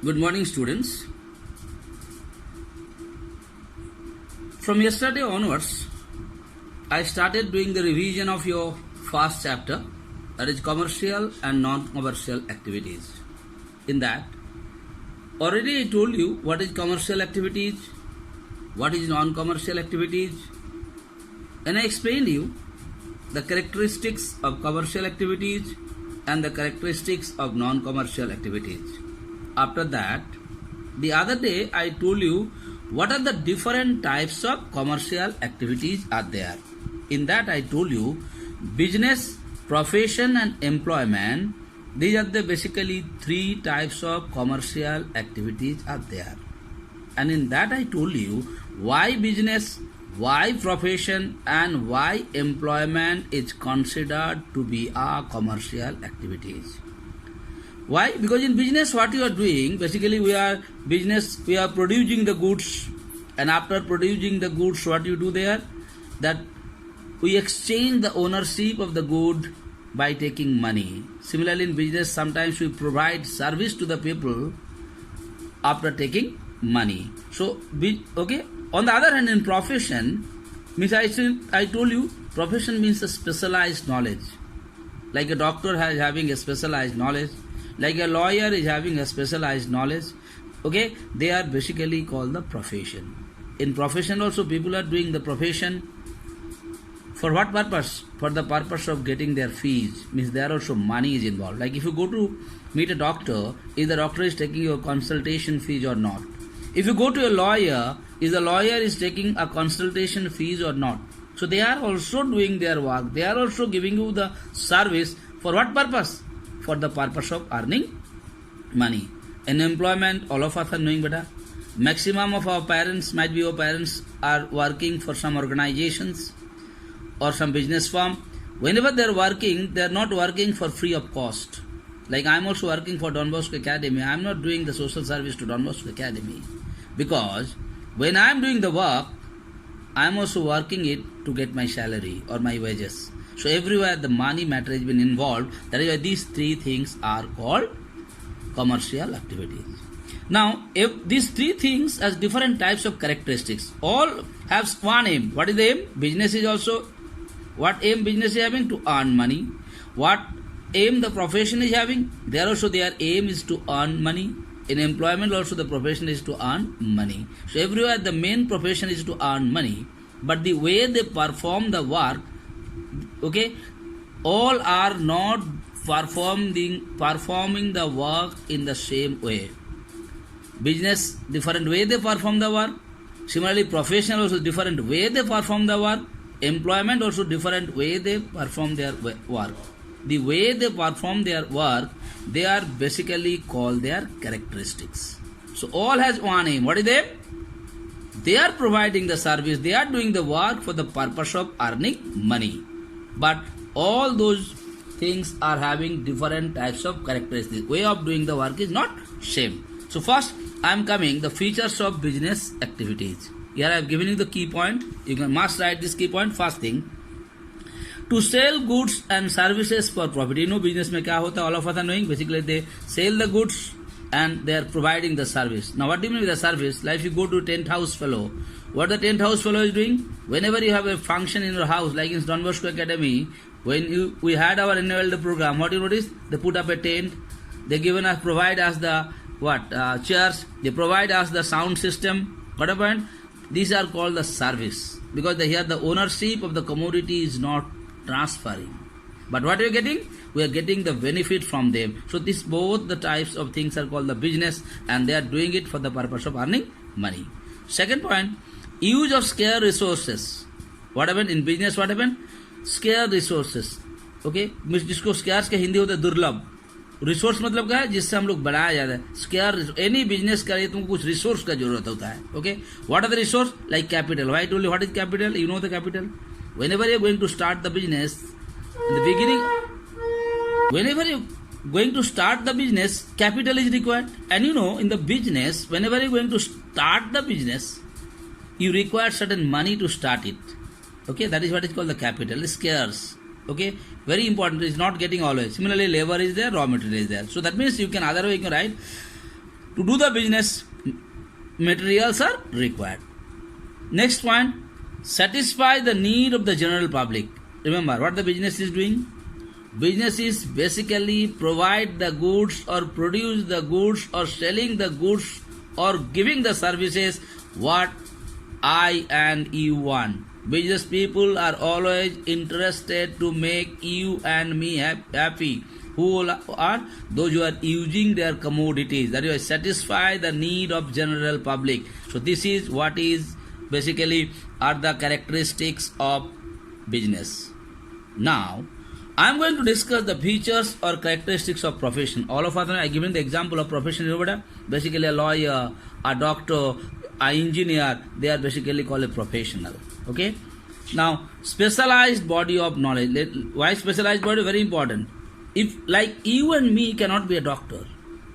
Good morning, students. From yesterday onwards, I started doing the revision of your first chapter, that is commercial and non-commercial activities. In that, already I told you what is commercial activities, what is non-commercial activities, and I explained you the characteristics of commercial activities and the characteristics of non-commercial activities. After that, the other day I told you what are the different types of commercial activities are there. In that I told you business, profession and employment. These are the basically three types of commercial activities are there. And in that I told you why business, why profession and why employment is considered to be a commercial activities. Why? Because in business what you are doing, basically we are producing the goods, and after producing the goods what you do there? That we exchange the ownership of the good by taking money. Similarly in business sometimes we provide service to the people after taking money. So, okay. On the other hand, in profession, means I told you profession means a specialized knowledge. Like a doctor is having a specialized knowledge, like a lawyer is having a specialized knowledge. Okay, they are basically called the profession. In profession also people are doing the profession. For what purpose? For the purpose of getting their fees. Means there also money is involved. Like if you go to meet a doctor, is the doctor is taking your consultation fees or not? If you go to a lawyer, is the lawyer is taking a consultation fees or not? So they are also doing their work. They are also giving you the service. For what purpose? For the purpose of earning money. In employment, all of us are knowing better. Maximum of our parents, might be your parents, are working for some organizations or some business firm. Whenever they are working, they are not working for free of cost. Like I am also working for Don Bosco Academy. I am not doing the social service to Don Bosco Academy. Because when I am doing the work, I am also working it to get my salary or my wages. So everywhere the money matter has been involved. That is why these three things are called commercial activities. Now, if these three things has different types of characteristics, all have one aim. What is the aim? Business is also, what aim business is having? To earn money. What aim the profession is having? There also their aim is to earn money. In employment also the profession is to earn money. So everywhere the main profession is to earn money. But the way they perform the work, okay, all are not performing the work in the same way. Business, different way they perform the work. Similarly, profession also different way they perform the work. Employment also different way they perform their work. The way they perform their work, they are basically called their characteristics. So all has one aim. What is the aim? They are providing the service, they are doing the work for the purpose of earning money. But all those things are having different types of characteristics. Way of doing the work is not same. So first I am coming the features of business activities. Here I have given you the key point. You must write this key point. First thing, to sell goods and services for profit. You know business mein kya hota? All of us are knowing. Basically they sell the goods and they are providing the service. Now what do you mean with the service? Like if you go to 10th house fellow, what the 10th house fellow is doing? Whenever you have a function in your house, like in Don Bosco Academy, when we had our annual day program, what you notice? They put up a tent, they provide us the chairs, they provide us the sound system. Got a point? These are called the service, because here the ownership of the commodity is not transferring. But what we are getting? We are getting the benefit from them. So this both the types of things are called the business, and they are doing it for the purpose of earning money. Second point, use of scarce resources. What happened in business? What happened? Scarce resources. Okay, जिसको scarce का हिंदी होता है दुर्लभ. Resource मतलब क्या है? जिससे हम लोग बढ़ाया जाता है. स्केयर, एनी बिजनेस करिए तुमको कुछ रिसोर्स का जरूरत होता है. Okay, what are the resource? Like capital. Why told you what is capital? You know the capital. Whenever you are going to start the business, in the beginning, whenever you are going to start the business, capital is required. And you know, in the business, whenever you are going to start the business, you require certain money to start it. Okay, that is what is called the capital. It's scarce. Okay, very important. It's not getting always. Similarly, labor is there, raw material is there. So that means you can, other way you can write, To do the business, materials are required. Next point, satisfy the need of the general public. Remember what the business is doing? Business is basically provide the goods or produce the goods or selling the goods or giving the services what I and you want. Business people are always interested to make you and me happy. Who are those who are using their commodities, that is satisfy the need of general public. So this is what is basically are the characteristics of business. Now I am going to discuss the features or characteristics of profession. All of us are given the example of profession. Basically a lawyer, a doctor, an engineer, they are basically called a professional. Okay. Now specialized body of knowledge. Why specialized body? Very important. If like you and me cannot be a doctor,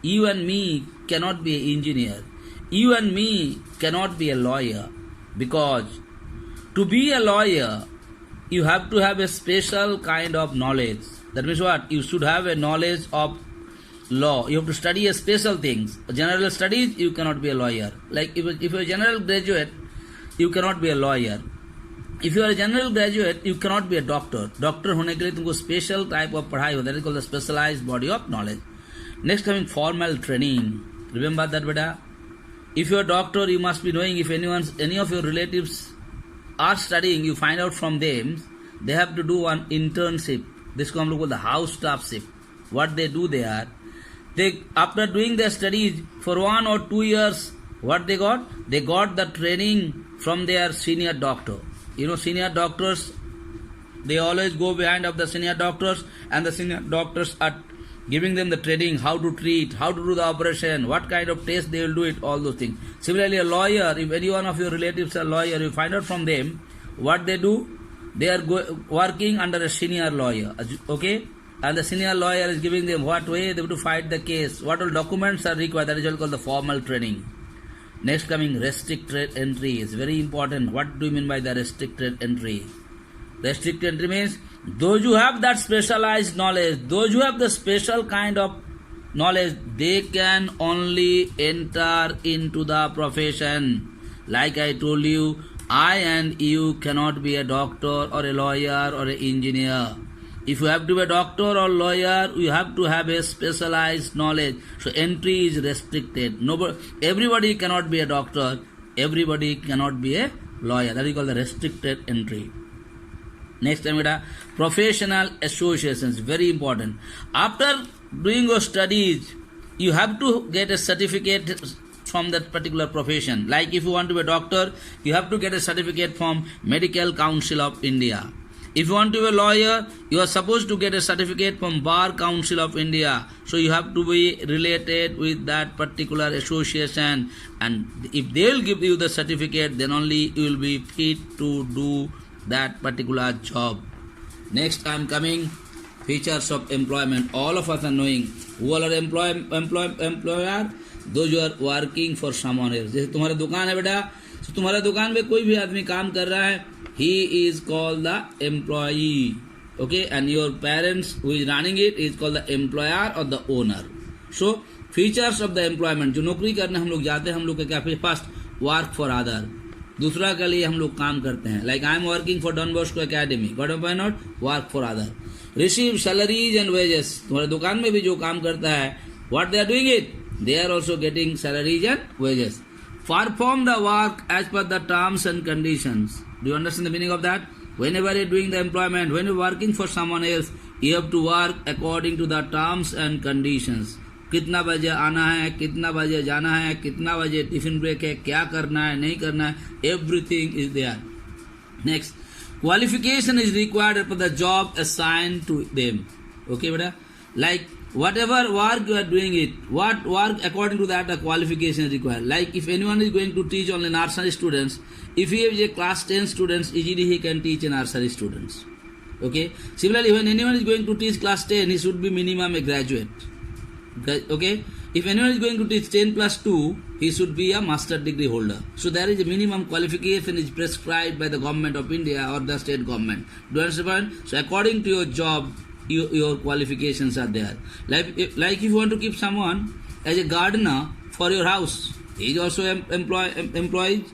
you and me cannot be an engineer, you and me cannot be a lawyer, because to be a lawyer you have to have a special kind of knowledge. That means what? You should have a knowledge of law. You have to study a special things. General studies, you cannot be a lawyer. Like if you are a general graduate, you cannot be a lawyer. If you are a general graduate, you cannot be a doctor. Doctor होने के लिए तुमको special type of पढ़ाई होता है. That is called the specialized body of knowledge. Next coming formal training. Remember that beta. If you are a doctor, you must be knowing if any of your relatives are studying, you find out from them, they have to do an internship. This comes called the house staffship. What they do there, they after doing their studies for 1 or 2 years, what they got? They got the training from their senior doctor. You know, senior doctors, they always go behind of the senior doctors, and the senior doctors are giving them the training, how to treat, how to do the operation, what kind of test they will do it, all those things. Similarly, a lawyer, if any one of your relatives are a lawyer, you find out from them what they do. They are working under a senior lawyer, okay? And the senior lawyer is giving them what way they have to fight the case, what all documents are required. That is all called the formal training. Next coming restricted entry is very important. What do you mean by the restricted entry? Restricted entry means those who have that specialized knowledge, those who have the special kind of knowledge, they can only enter into the profession. Like I told you, I and you cannot be a doctor or a lawyer or an engineer. If you have to be a doctor or lawyer, you have to have a specialized knowledge. So entry is restricted. Everybody cannot be a doctor. Everybody cannot be a lawyer. That is called the restricted entry. Next time, professional associations, very important. After doing your studies, you have to get a certificate from that particular profession. Like if you want to be a doctor, you have to get a certificate from Medical Council of India. If you want to be a lawyer, you are supposed to get a certificate from Bar Council of India. So you have to be related with that particular association, and if they will give you the certificate, then only you will be fit to do that particular job. Next I am coming features of employment. All of us are knowing who are employer, those who are working for someone else. जैसे तुम्हारा दुकान है बेटा, तो तुम्हारा दुकान में कोई भी आदमी काम कर रहा है, he is called the employee. Okay, and your parents who is running it is called the employer or the owner. So features of the employment. जो नौकरी करने हम लोग जाते हैं, हम लोग का क्या? फर्स्ट वर्क फॉर अदर, दूसरा के लिए हम लोग काम करते हैं. Like I am working for Don Bosco academy, got up not work for other. Receive salaries and wages. तुम्हारे दुकान में भी जो काम करता है, what they are doing it, they are also getting salaries and wages. Perform the work as per the terms and conditions. Do you understand the meaning of that? Whenever you are doing the employment, when you are working for someone else, you have to work according to the terms and conditions. कितना बजे आना है, कितना बजे जाना है, कितना बजे टिफिन ब्रेक है, क्या करना है, नहीं करना है, everything is there. Next, qualification is required for the job assigned to them. Okay, beta? Like whatever work you are doing it, what work according to that a qualification is required. Like if anyone is going to teach only nursery students, if he has a class 10 students, easily he can teach a nursery students. Okay. Similarly, when anyone is going to teach class 10, he should be minimum a graduate. Okay. If anyone is going to teach 10 plus 2, he should be a master degree holder. So there is a minimum qualification is prescribed by the government of India or the state government. Do you understand? So according to your job, your qualifications are there. Like if you want to keep someone as a gardener for your house. He is also employed.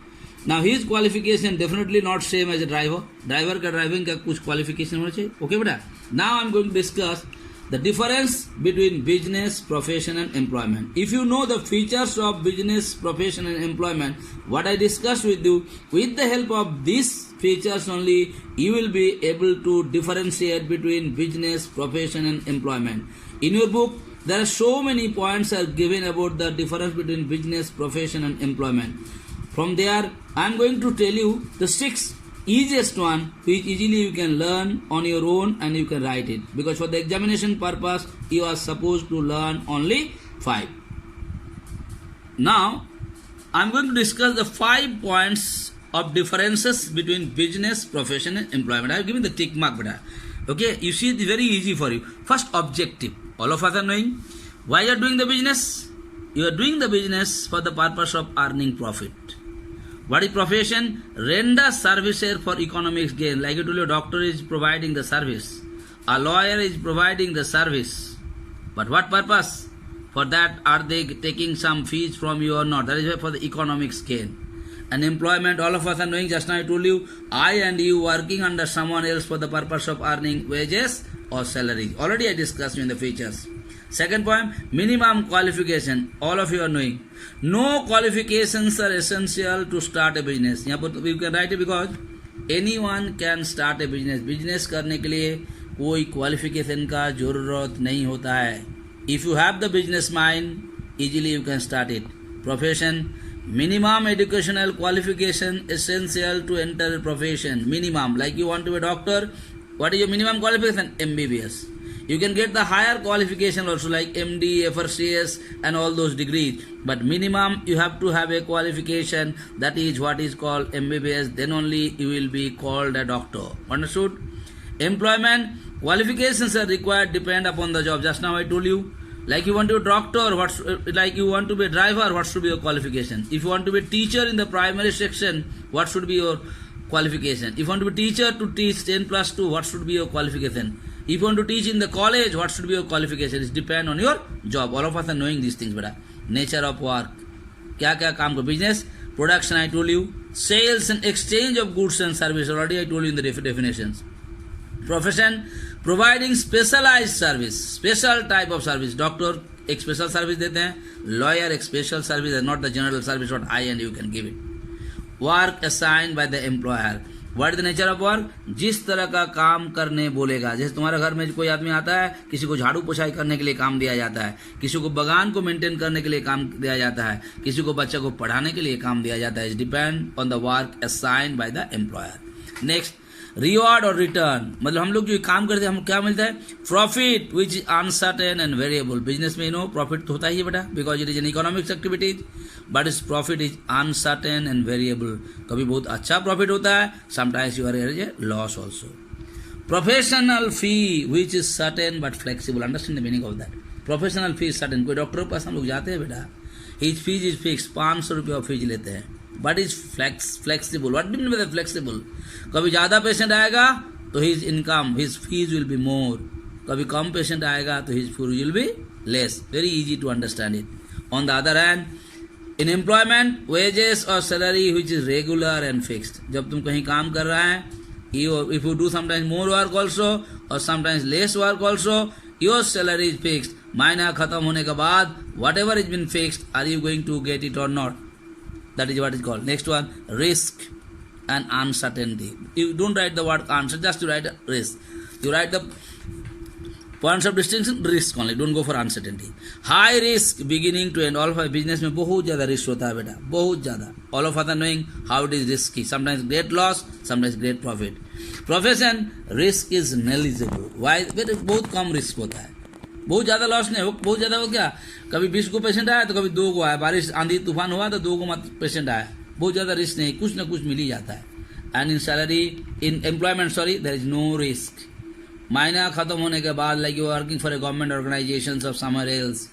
Now his qualification definitely not same as a driver. Driver का driving का कुछ qualification होना चाहिए. Okay बेटा. Now I am going to discuss the difference between business, profession and employment. If you know the features of business, profession and employment, what I discussed with you, with the help of these features only, you will be able to differentiate between business, profession and employment. In your book, there are so many points are given about the difference between business, profession and employment. From there, I am going to tell you the 6 easiest one which easily you can learn on your own and you can write it, because for the examination purpose you are supposed to learn only 5. Now I am going to discuss the 5 points of differences between business, profession and employment. I have given the tick mark, beta. Okay, you see it is very easy for you. First, objective. All of us are knowing why you are doing the business. You are doing the business for the purpose of earning profit. What is profession? Render services for economic gain. Like I told you, a doctor is providing the service. A lawyer is providing the service. But what purpose? For that, are they taking some fees from you or not? That is for the economic gain. And employment, all of us are knowing, just now I told you, I and you working under someone else for the purpose of earning wages or salary. Already I discussed in the features. Second point, minimum qualification. All of you are knowing. No qualifications are essential to start a business. यहाँ पर you can write it because anyone can start a business. Business करने के लिए कोई qualification का जरूरत नहीं होता है. If you have the business mind, easily you can start it. Profession, minimum educational qualification essential to enter a profession. Minimum, like you want to be a doctor, what is your minimum qualification? MBBS. You can get the higher qualification also like MD, FRCS and all those degrees. But minimum you have to have a qualification, that is what is called MBBS. Then only you will be called a doctor. Understood? Employment, qualifications are required depend upon the job. Just now I told you. Like you want to be a doctor, like you want to be a driver, what should be your qualification? If you want to be a teacher in the primary section, what should be your qualification? If you want to be a teacher to teach 10 plus 2, what should be your qualification? If you want to teach in the college, what should be your qualification? It depends on your job. All of us are knowing these things, beta. Nature of work. क्या काम को? Business, production I told you. Sales and exchange of goods and services. Already I told you in the definitions. Profession, providing specialized service. Special type of service. Doctor एक special service देते हैं. Lawyer एक special service and not the general service what I and you can give it. Work assigned by the employer. What is the nature of work? जिस तरह का काम करने बोलेगा. जैसे तुम्हारे घर में कोई आदमी आता है, किसी को झाड़ू पोछाई करने के लिए काम दिया जाता है, किसी को बगान को मेंटेन करने के लिए काम दिया जाता है, किसी को बच्चे को पढ़ाने के लिए काम दिया जाता है. It depend on the work assigned by the employer. Next, reward और रिटर्न. मतलब हम लोग जो काम करते हैं हम क्या मिलता है? Profit which is uncertain and variable. Business में नो प्रॉफिट तो होता ही है बेटा, because it is an economics activities, but इस profit is uncertain and variable. कभी बहुत अच्छा प्रॉफिट होता है, sometimes you are a loss also. Professional fee which is certain but flexible. Understand the meaning of that. Professional fee certain. कोई doctor के पास हम लोग जाते हैं बेटा, हिज फीस इज फिक्स, 500 रुपये फीस लेते हैं, but is flexible. What mean by flexible? कभी ज़्यादा पेशेंट आएगा तो his income, his fees will be more. कभी कम पेशेंट आएगा तो his fees will be less. Very easy to understand it. On the other hand, in employment, wages और salary which is regular and fixed. जब तुम कहीं काम कर रहा है, if you do sometimes more work also और sometimes less work also, your salary is fixed. महीना खत्म होने के बाद whatever is been fixed, are you going to get it और not? That is what is called. Next one, risk and uncertainty. You don't write the word answer, just you write risk. You write the points of distinction, risk only. Don't go for uncertainty. High risk beginning to end. All of our business में बहुत ज़्यादा risk होता है बेटा, बहुत ज़्यादा. All of us are knowing how it is risky. Sometimes great loss, sometimes great profit. Profession, risk is negligible. Why? बहुत कम risk होता है. बहुत ज़्यादा लॉस नहीं हो, बहुत ज़्यादा हो क्या? कभी 20 को पेशेंट आया तो कभी 2 को आया. बारिश आंधी तूफान हुआ तो 2 को मत पेशेंट आया. बहुत ज़्यादा रिस्क नहीं, कुछ ना कुछ मिल ही जाता है. And in salary, in employment sorry, there is no risk. महीना खत्म होने के बाद, like you working for a government organisation of somewhere else,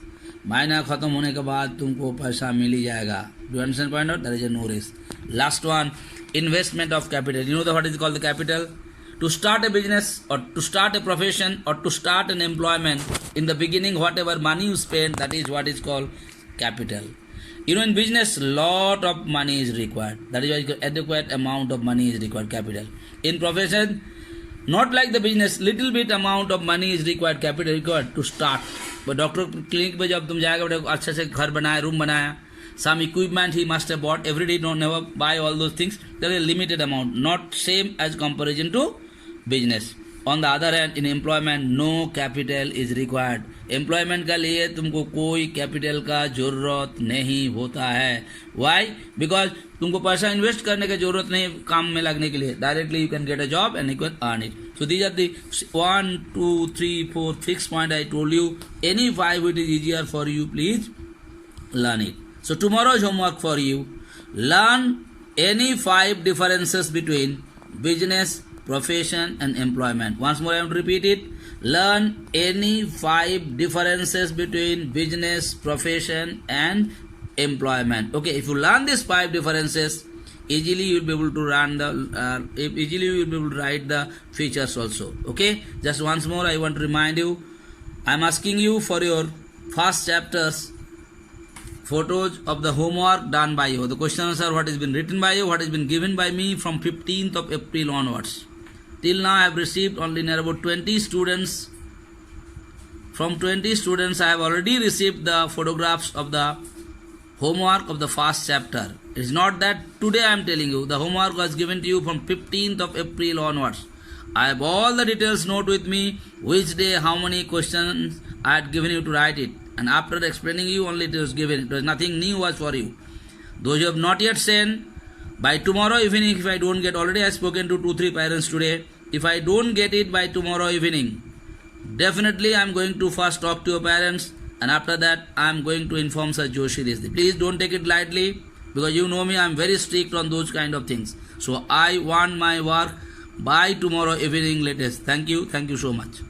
महीना खत्म होने के बाद तुमको पैसा मिल ही जाएगा. Do you understand point out? There is no risk. Last one, investment of capital. You know the what is called the capital? To start a business or to start a profession or to start an employment, in the beginning whatever money you spend, that is what is called capital. You know, in business lot of money is required. That is why adequate amount of money is required, capital. In profession, not like the business, little bit amount of money is required, capital required to start. But doctor clinic पे जब तुम जाएगा बड़े अच्छे से घर बनाया, room बनाया, some equipment he must have bought. Every day don't never buy all those things. There is a limited amount, not same as comparison to business. On the other hand, in employment, no capital is required. Employment का लिए तुमको कोई capital का जरूरत नहीं होता है. Why? Because तुमको पैसा invest करने की जरूरत नहीं काम में लगने के लिए. Directly you can get a job and you can earn it. So these are the 1, 2, 3, 4, 6 points I told you. Any 5 it is easier for you, please learn it. So tomorrow's homework for you, learn any 5 differences between business, profession and employment. Once more I am to repeat it. Learn any 5 differences between business, profession and employment. Okay, if you learn these 5 differences, easily you will be able to run the easily you will be able to write the features also. Okay, just once more I want to remind you, I am asking you for your first chapters photos of the homework done by you. The questions are what has been written by you, what has been given by me from 15th of April onwards. Till now I have received only near about 20 students. From 20 students I have already received the photographs of the homework of the first chapter. It is not that today I am telling you. The homework was given to you from 15th of April onwards. I have all the details note with me, which day, how many questions I had given you to write it. And after explaining you, only it was given. It was nothing new was for you. Those who have not yet sent, by tomorrow evening, if I don't get, already I have spoken to 2-3 parents today. If I don't get it by tomorrow evening, definitely I am going to first talk to your parents, and after that I am going to inform Sir Joshi this. Please don't take it lightly, because you know me, I am very strict on those kind of things. So I want my work by tomorrow evening latest. Thank you so much.